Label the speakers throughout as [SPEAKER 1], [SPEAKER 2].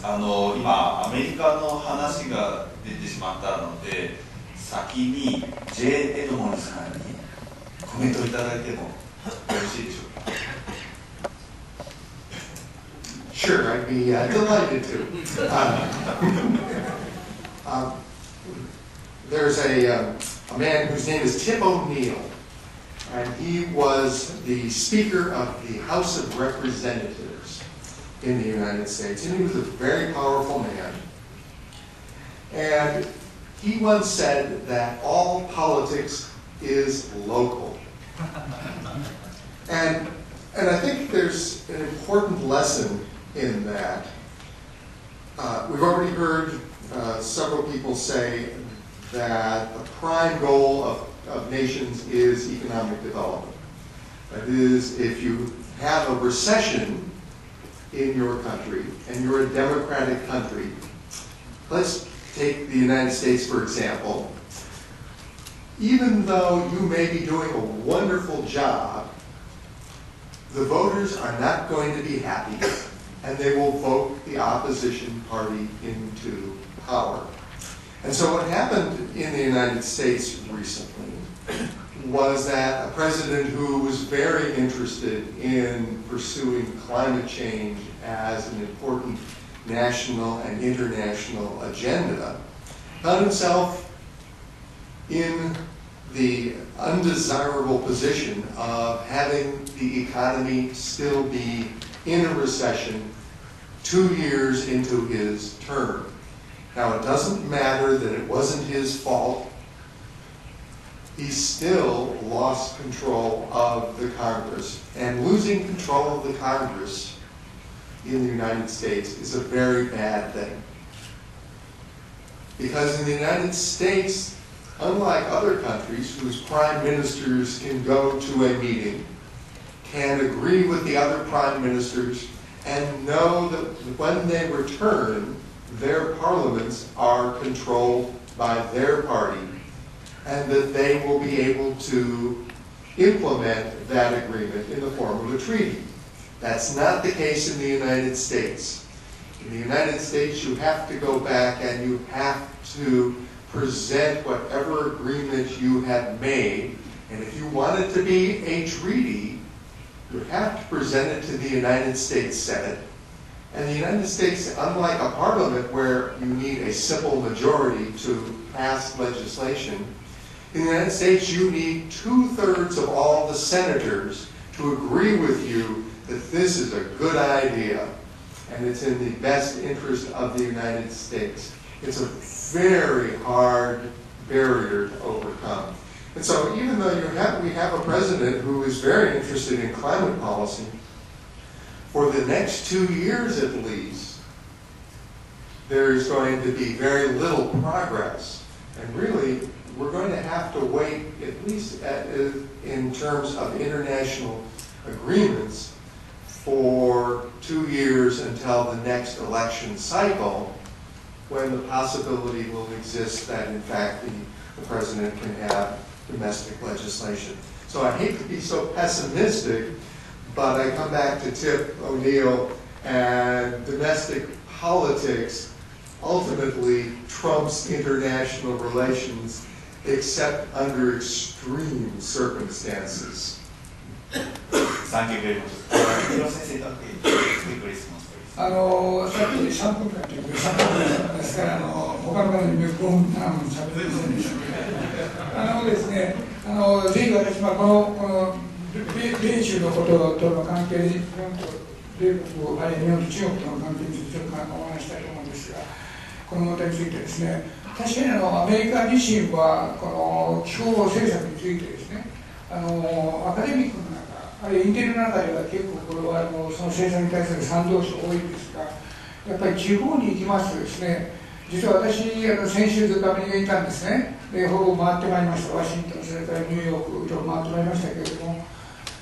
[SPEAKER 1] 今アメリカの話が出てしまったので、先に J. エドモンドさんにコメントいただいてもよろしいでしょうか。
[SPEAKER 2] Sure, I'd be delighted to. There's a man whose name is Tip O'Neill, and he was the Speaker of the House of Representatives in the United States, and he was a very powerful man. And he once said that all politics is local. And I think there's an important lesson in that. We've already heard several people say that the prime goal of nations is economic development. That is, if you have a recession in your country and you're a democratic country, let's take the United States for example. Even though you may be doing a wonderful job, the voters are not going to be happy, and they will vote the opposition party into power. And so what happened in the United States recently was that a president who was very interested in pursuing climate change as an important national and international agenda found himself in the undesirable position of having the economy still be in a recession 2 years into his term. Now, it doesn't matter that it wasn't his fault. He still lost control of the Congress. And losing control of the Congress in the United States is a very bad thing. Because in the United States, unlike other countries whose prime ministers can go to a meeting, can agree with the other prime ministers, and know that when they return, their parliaments are controlled by their party, and that they will be able to implement that agreement in the form of a treaty. That's not the case in the United States. In the United States, you have to go back and you have to present whatever agreement you have made, and if you want it to be a treaty, you have to present it to the United States Senate. And the United States, unlike a parliament where you need a simple majority to pass legislation, in the United States you need 2/3 of all the senators to agree with you that this is a good idea and it's in the best interest of the United States. It's a very hard barrier to overcome. And so even though we have a president who is very interested in climate policy, for the next 2 years at least, there's going to be very little progress. And really, we're going to have to wait, at least in terms of international agreements, for 2 years until the next election cycle, when the possibility will exist that, in fact, the president can have domestic legislation. So I hate to be so pessimistic, but I come back to Tip O'Neill, and domestic politics ultimately trumps international relations, except under extreme circumstances.
[SPEAKER 1] Thank you very much.
[SPEAKER 3] さっき3分間という3分ですから、他の方に5分しゃべりませんでしたけど、ですね、ぜひ私はこの米州のこととの関係に、日本と米国、あるいは日本と中国との関係についてちょっとお話したいと思うんですが、この問題についてですね、確かにアメリカ自身はこの気候政策についてですね、アカデミックの中、あるいはインテリの中では結構これはその政策に対する賛同者多いんですが、やっぱり地方に行きますとですね、実は私、先週ずっとアメリカにいたんですね。で、ほぼ回ってまいりました。ワシントン、それからニューヨーク、いろいろ回ってまいりましたけれども、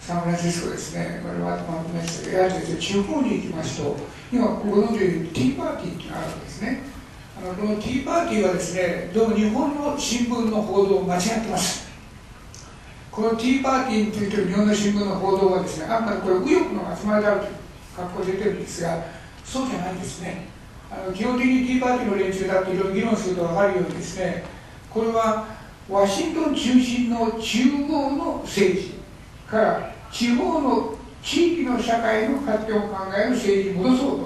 [SPEAKER 3] サンフランシスコですね、これは回ってまいりましたけど、やはりですね、地方に行きますと、今、ご存知のようにティーパーティーっていうのがあるわけですね。このティーパーティーはですね、どうも日本の新聞の報道を間違ってます。このティーパーティーについてる日本の新聞の報道はですね、あくまでこれ右翼の集まりであるという格好が出てるんですが、そうじゃないんですね。基本的にティーパーティーの連中だといろいろ議論すると分かるようにですね、これはワシントン中心の中央の政治から地方の地域の社会の発展を考える政治に戻そう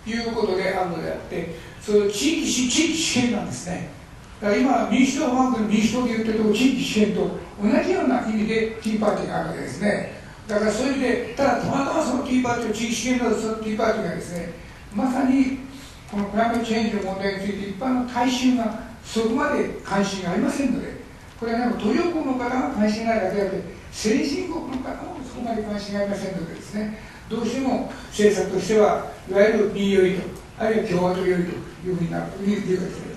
[SPEAKER 3] ということであるのであって、その地域主権なんですね。だから今、民主党ファンクの民主党で言ってると地域主権と同じような意味でティーパーティーがあるわけですね。だからそういう意味で、ただたまたまそのティーパーティー、地域主権のそのティーパーティーがですね、まさにこのクライマットチェンジの問題について一般の大衆がそこまで関心がありませんので、これは途上国の方が関心がないだけであって、先進国の方もそこまで関心がありませんのでですね、どうしても政策としてはいわゆる民寄りと、あるいは共和党寄りというふうになるというかですね。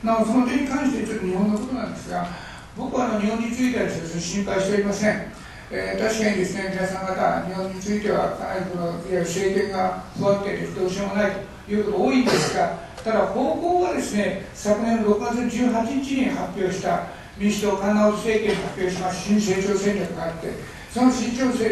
[SPEAKER 3] なおその点に関してちょっと日本のことなんですが、僕は日本についてはですね、心配しておりません。確かにですね、皆さん方、日本についてはかなりいわゆる政権が不安定でどうしようもないということが多いんですが、ただ方向はですね、昨年の6月18日に発表した民主党菅直人政権が発表します新成長戦略があって、その新成長戦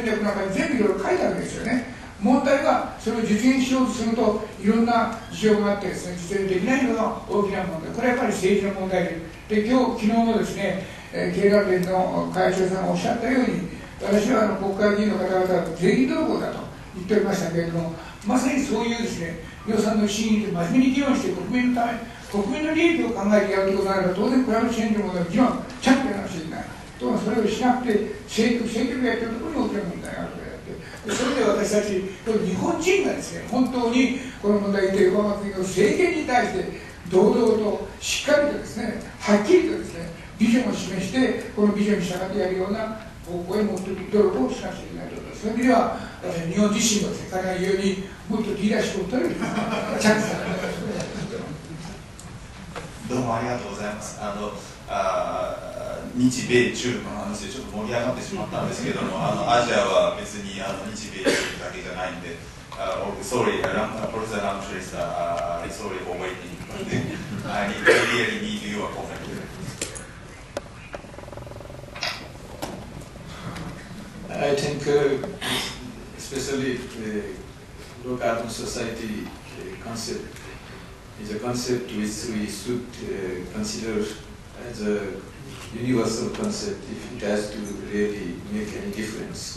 [SPEAKER 3] 略の中に全部いろいろ書いてあるんですよね。問題はそれを実現しようとするといろんな事情があってですね、実現できないのが大きな問題。これはやっぱり政治の問題で、昨日のですね、経団連の会長さんがおっしゃったように、私は国会議員の方々は税金泥棒だと言っておりましたけれども、まさにそういうですね、予算の審議で真面目に議論して国民のため、国民の利益を考えてやるということならば、当然クライマットチェンジの問題の議論ちゃんとやらなくちゃいけない。ところがそれをしなくて、政局やってるところに大きな問題があると。それで私たち日本人がですね、本当にこの問題で横浜国の政権に対して堂々としっかりとですね、はっきりとですね、ビジョンを示して、このビジョンに従ってやるような方向へ持っていく努力をしなくちゃいけないと思います。そういう意味では、日本自身はですね、彼が言うようにもっとリーダーシップを取れるチャンスだと思います。
[SPEAKER 1] どうもありがとうございます。日米中の話でちょっと盛り上がってしまったんですけども、アジアは別に日米中だけじゃないんで、sorry, Professor Ramshes, sorry for waiting, but I really need your comment.
[SPEAKER 4] I think, especially the low carbon society concept is a concept which we should consider as a universal concept if it has to really make any difference.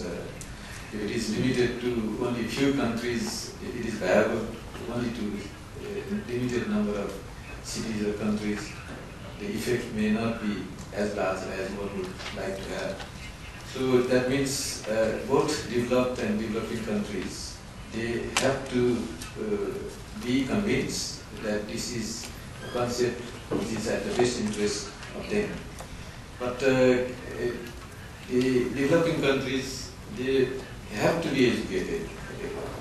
[SPEAKER 4] If it is limited to only few countries, it is viable. Only to a limited number of cities or countries, the effect may not be as large as one would like to have. So that means both developed and developing countries, they have to be convinced that this is a concept which is at the best interest of them. But the developing countries, they have to be educated.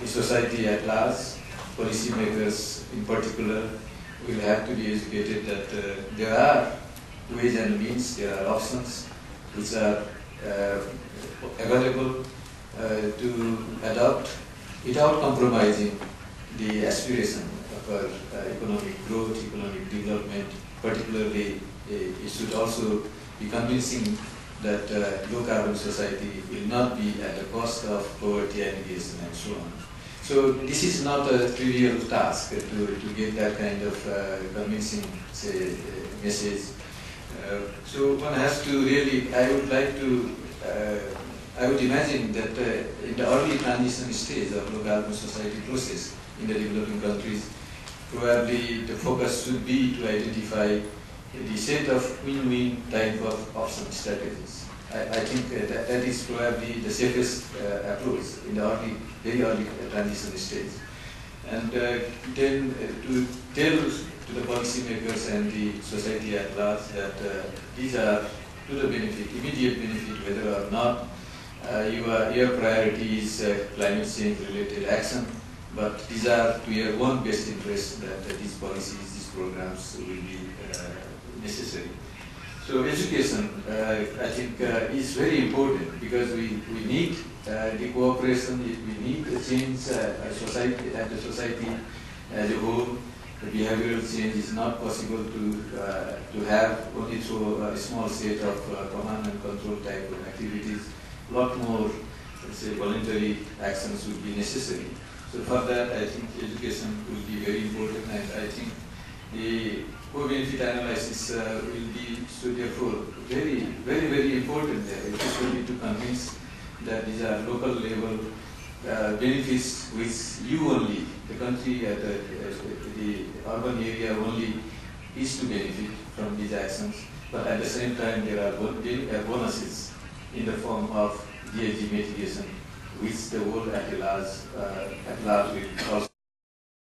[SPEAKER 4] The society at large, policymakers in particular, will have to be educated that there are ways and means, there are options which are available to adopt without compromising the aspiration of our economic growth, economic development. Particularly, it should also be convincing that low carbon society will not be at the cost of poverty, education, and so on. So this is not a trivial task to get that kind of convincing message. So one has to really, I would imagine that in the early transition stage of low carbon society process in the developing countries, probably the focus should be to identify the set of win-win type of option strategies. I think that is probably the safest approach in the very early transition stage. And then to tell to the policymakers and the society at large that these are to the benefit, immediate benefit, whether or not your priority is climate change related action, but these are to your own best interest that these policies, these programs will be necessary. So education, I think, is very important because we need the cooperation, we need a change society, at the society as a whole. The behavioral change is not possible to have only through a small set of command and control type of activities. A lot more, let's say, voluntary actions would be necessary. So for that, I think education will be very important, and I think the co-benefit analysis will be so therefore very important there, especially to convince that these are local level benefits which you only, the country, the urban area only is to benefit from these actions. But at the same time, there are bonuses in the form of GHG mitigation, which the world at large will also